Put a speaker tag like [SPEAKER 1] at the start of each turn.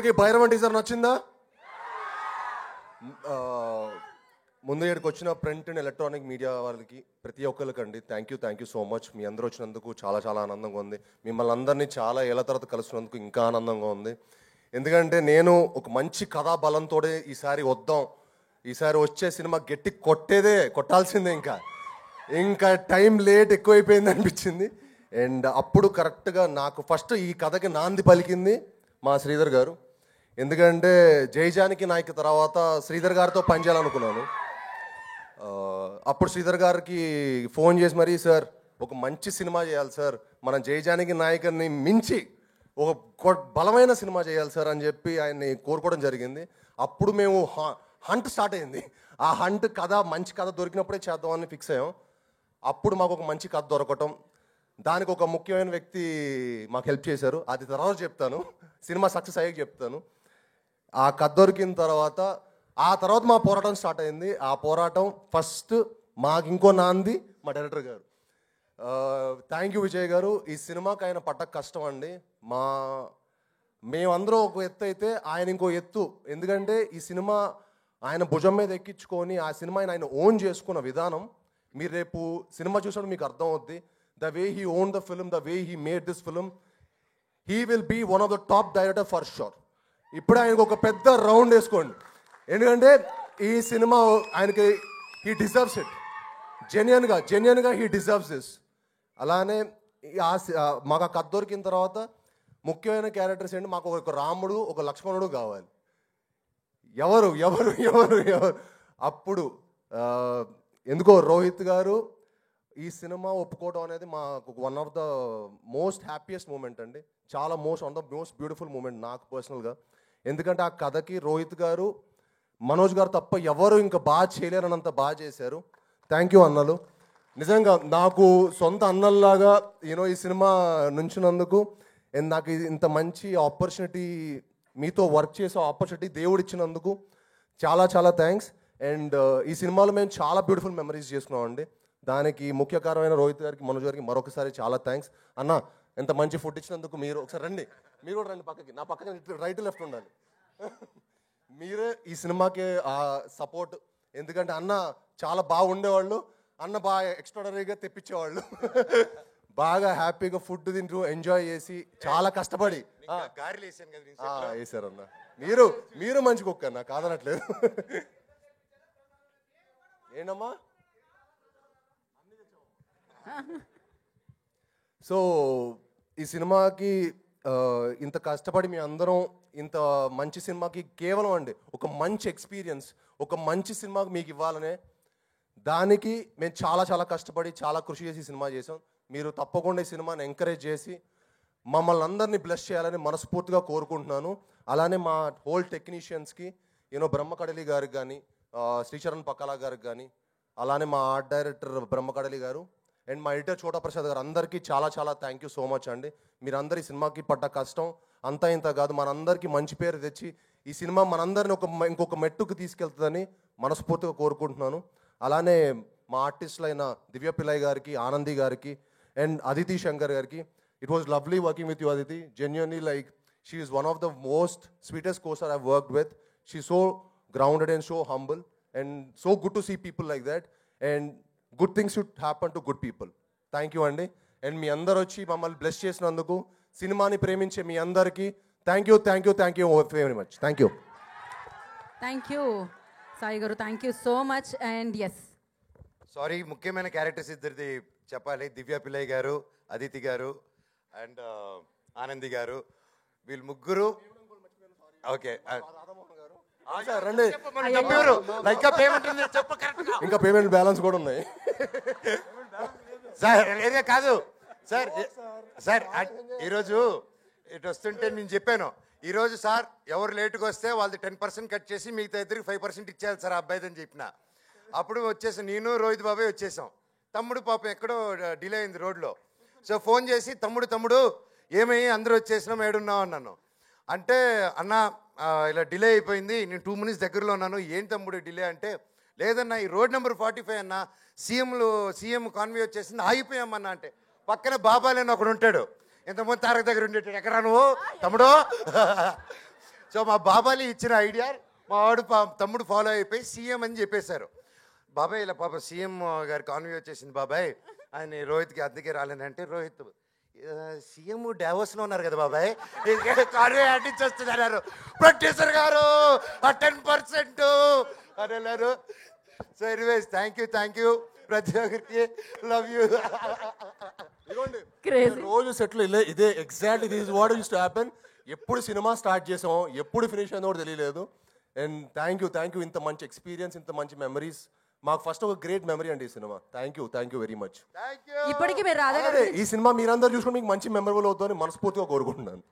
[SPEAKER 1] అందరికీ భైరవన్ టీజర్ నచ్చిందా? ముందు ఇక్కడికి వచ్చిన ప్రింట్ అండ్ ఎలక్ట్రానిక్ మీడియా వాళ్ళకి ప్రతి ఒక్కరికండి థ్యాంక్ యూ సో మచ్. మీ అందరూ వచ్చినందుకు చాలా చాలా ఆనందంగా ఉంది. మిమ్మల్ని అందరినీ చాలా ఏళ్ళ తర్వాత కలుసుకున్నందుకు ఇంకా ఆనందంగా ఉంది. ఎందుకంటే నేను ఒక మంచి కథా బలంతో ఈసారి వచ్చే సినిమా గట్టి కొట్టాల్సిందే. ఇంకా టైం లేట్ ఎక్కువైపోయింది అనిపించింది. అండ్ అప్పుడు కరెక్ట్గా నాకు ఫస్ట్ ఈ కథకి నాంది పలికింది మా శ్రీధర్ గారు. ఎందుకంటే జైజానికి నాయక్ తర్వాత శ్రీధర్ గారితో పనిచేయాలనుకున్నాను. అప్పుడు శ్రీధర్ గారికి ఫోన్ చేసి మరీ, సార్ ఒక మంచి సినిమా చేయాలి సార్, మన జైజానికి నాయకుని మించి ఒక బలమైన సినిమా చేయాలి సార్ అని చెప్పి ఆయన్ని కోరుకోవడం జరిగింది. అప్పుడు మేము హంట్ స్టార్ట్ అయింది. ఆ హంట్ కథ మంచి కథ దొరికినప్పుడే చేద్దామని ఫిక్స్ అయ్యాం. అప్పుడు మాకు ఒక మంచి కథ దొరకటం, దానికి ఒక ముఖ్యమైన వ్యక్తి మాకు హెల్ప్ చేశారు. అది తర్వాత చెప్తాను, సినిమా సక్సెస్ అయ్యాక చెప్తాను. ఆ కథ దొరికిన తర్వాత మా పోరాటం స్టార్ట్ అయింది. ఆ పోరాటం ఫస్ట్ మాకు ఇంకో నాంది మా డైరెక్టర్ గారు. థ్యాంక్ యూ విజయ్ గారు. ఈ సినిమాకి ఆయన పడ్డ కష్టం అండి. మేమందరం ఒక ఎత్తు అయితే ఆయన ఇంకో ఎత్తు. ఎందుకంటే ఈ సినిమా ఆయన భుజం మీద ఎక్కించుకొని ఆ సినిమాని ఆయన ఓన్ చేసుకున్న విధానం మీరు రేపు సినిమా చూసినప్పుడు మీకు అర్థం అవుద్ది. The way he own the film, the way he made this film, he will be one of the top director for sure. ఇప్పుడు ఆయనకు ఒక పెద్ద రౌండ్ వేసుకోండి. ఎందుకంటే ఈ సినిమా ఆయనకి హీ డిజర్వ్స్ ఇట్. జెన్యున్గా హీ డిజర్వ్స్ దిస్. అలానే మాకు ఆ కథ దొరికిన తర్వాత ముఖ్యమైన క్యారెక్టర్స్ ఏంటి, మాకు ఒక రాముడు ఒక లక్ష్మణుడు కావాలి. ఎవరు అప్పుడు ఎందుకో రోహిత్ గారు ఈ సినిమా ఒప్పుకోవడం అనేది మాకు one of the most happiest moment అండి. చాలా one of the most beautiful moment నాకు పర్సనల్గా. ఎందుకంటే ఆ కథకి రోహిత్ గారు, మనోజ్ గారు తప్ప ఎవరు ఇంకా బాగా చేయలేరన్నంత బాగా చేశారు. థ్యాంక్ యూ అన్నలు. నిజంగా నాకు సొంత అన్నల్లాగా ఈ సినిమా నుంచినందుకు, నాకు ఇంత మంచి ఆపర్చునిటీ, మీతో వర్క్ చేసే ఆపర్చునిటీ దేవుడు ఇచ్చినందుకు చాలా చాలా థ్యాంక్స్. అండ్ ఈ సినిమాలో మేము చాలా బ్యూటిఫుల్ మెమరీస్ చేసుకున్నామండి. దానికి ముఖ్య కారణమైన రోహిత్ గారికి, మనోజ్ గారికి మరొకసారి చాలా థ్యాంక్స్. అన్న ఎంత మంచి ఫుడ్ ఇచ్చినందుకు. మీరు ఒకసారి రండి, మీరు కూడా రండి పక్కకి. నా పక్కన రైట్ లెఫ్ట్ ఉండాలి. మీరే ఈ సినిమాకి సపోర్ట్. ఎందుకంటే అన్న చాలా బాగుండేవాళ్ళు, అన్న బాగా ఎక్స్ట్రాడనరీగా తెప్పించేవాళ్ళు. బాగా హ్యాపీగా ఫుడ్ తింటూ ఎంజాయ్ చేసి చాలా కష్టపడి వేసారన్న. మీరు మంచి కుక్క అన్న, కాదనట్లేదు. ఏంటమ్మా? సో ఈ సినిమాకి ఇంత కష్టపడి మీ అందరం ఇంత మంచి సినిమాకి కేవలం అండి ఒక మంచి ఎక్స్పీరియన్స్, ఒక మంచి సినిమాకి మీకు ఇవ్వాలనే దానికి మేము చాలా చాలా కష్టపడి చాలా కృషి చేసి సినిమా చేసాం. మీరు తప్పకుండా ఈ సినిమాని ఎంకరేజ్ చేసి మమ్మల్ని అందరినీ బ్లెస్ చేయాలని మనస్ఫూర్తిగా కోరుకుంటున్నాను. అలానే మా హోల్ టెక్నీషియన్స్కి, బ్రహ్మకడలి గారికి కానీ, శ్రీచరణ్ పక్కలా గారికి కానీ, అలానే మా ఆర్ట్ డైరెక్టర్ బ్రహ్మకడలి గారు అండ్ మా ఎడిటర్ చోటా ప్రసాద్ గారు, అందరికీ చాలా చాలా థ్యాంక్ యూ సో మచ్ అండి. మీరందరూ ఈ సినిమాకి పడ్డ కష్టం అంతా ఇంత కాదు, మనందరికీ మంచి పేరు తెచ్చి ఈ సినిమా మనందరిని ఇంకొక మెట్టుకు తీసుకెళ్తుందని మనస్ఫూర్తిగా కోరుకుంటున్నాను. అలానే మా ఆర్టిస్టులు అయిన దివ్య పిల్లయ్య గారికి, ఆనంది గారికి అండ్ అదితి శంకర్ గారికి, it was lovely working with you Aditi. Genuinely she is one of the most sweetest costar I've worked with. She so grounded and so humble and so good to see people like that. And good things should happen to good people. Thank you అండి. And మీ అందరు వచ్చి మమ్మల్ని bless చేసినందుకు, సినిమాని ప్రేమించే మీ అందరికీ thank you very much. Thank
[SPEAKER 2] you Sai garu, thank you so much. And yes,
[SPEAKER 3] sorry, ముఖ్యమైన క్యారెక్టర్స్ ఇద్దరిది చెప్పాలి. దివ్య పిల్లయ్య గారు, అదితి గారు అండ్ ఆనంది గారు, వీళ్ళు ముగ్గురు. ఓకే,
[SPEAKER 1] ఇంకా పేమెంట్ బ్యాలెన్స్ కూడా ఉన్నాయి
[SPEAKER 3] సార్. ఏదే కాదు సార్, ఈరోజు ఇటు వస్తుంటే నేను చెప్పాను, ఈరోజు సార్ ఎవరు లేటుగా వస్తే వాళ్ళది 10% కట్ చేసి మిగతా ఇద్దరికి 5% ఇచ్చేయాలి సార్ అబ్బాయిది అని చెప్పిన. అప్పుడు వచ్చేసి నేను రోహిత్ బాబాయ్ వచ్చేసాం. తమ్ముడు పాపం ఎక్కడో డిలే అయింది రోడ్లో. సో ఫోన్ చేసి తమ్ముడు ఏమయ్యి అందరూ వచ్చేసినాం, ఏడున్నావు అన్నాను. అంటే అన్న ఇలా డిలే అయిపోయింది, నేను 2 minutes దగ్గరలో ఉన్నాను. ఏం తమ్ముడు డిలే అంటే, లేదన్నా ఈ రోడ్ నెంబర్ 45 అన్న, సీఎం కాన్వే వచ్చేసింది, ఆగిపోయామన్నా. అంటే పక్కన బాబాలేని ఒకడు ఉంటాడు, ఇంతకుముందు తారక దగ్గర ఉండేటాడు. ఎక్కడా నువ్వు తమ్ముడు? సో మా బాబాలి ఇచ్చిన ఐడియా మా వాడు తమ్ముడు ఫాలో అయిపోయి సీఎం అని చెప్పేశారు. బాబాయ్ ఇలా పాప సీఎం గారి కాన్వే వచ్చేసింది బాబాయ్, ఆయన రోహిత్కి అందుకే రాలేనంటే, రోహిత్ సీఎం డావోస్లో ఉన్నారు కదా బాబాయ్, కాన్వే అంటించేస్తుంది అన్నారు. ప్రొడ్యూసర్ గారు ఆ 10% అని అన్నారు. సో ఎనీవేస్ థ్యాంక్ యూ ప్రతి ఒక్కరికి, లవ్ యూ.
[SPEAKER 2] Crazy.
[SPEAKER 1] రోజు సెట్లు ఇదే exactly this is what use to happen. ఎప్పుడు సినిమా స్టార్ట్ చేసాం, ఎప్పుడు ఫినిష్ అయిందో కూడా తెలియలేదు. అండ్ థ్యాంక్ యూ ఇంత మంచి ఎక్స్పీరియన్స్, ఇంత మంచి మెమరీస్. మాకు ఫస్ట్ ఒక గ్రేట్ మెమరీ అండి ఈ cinema. Thank you very much.
[SPEAKER 2] ఇప్పటికీ మీరు రాధా గారు
[SPEAKER 1] ఈ సినిమా మీరందరూ చూసుకుని మీకు మంచి మెమరబుల్ అవుతుందని మనస్ఫూర్తిగా కోరుకుంటున్నాను.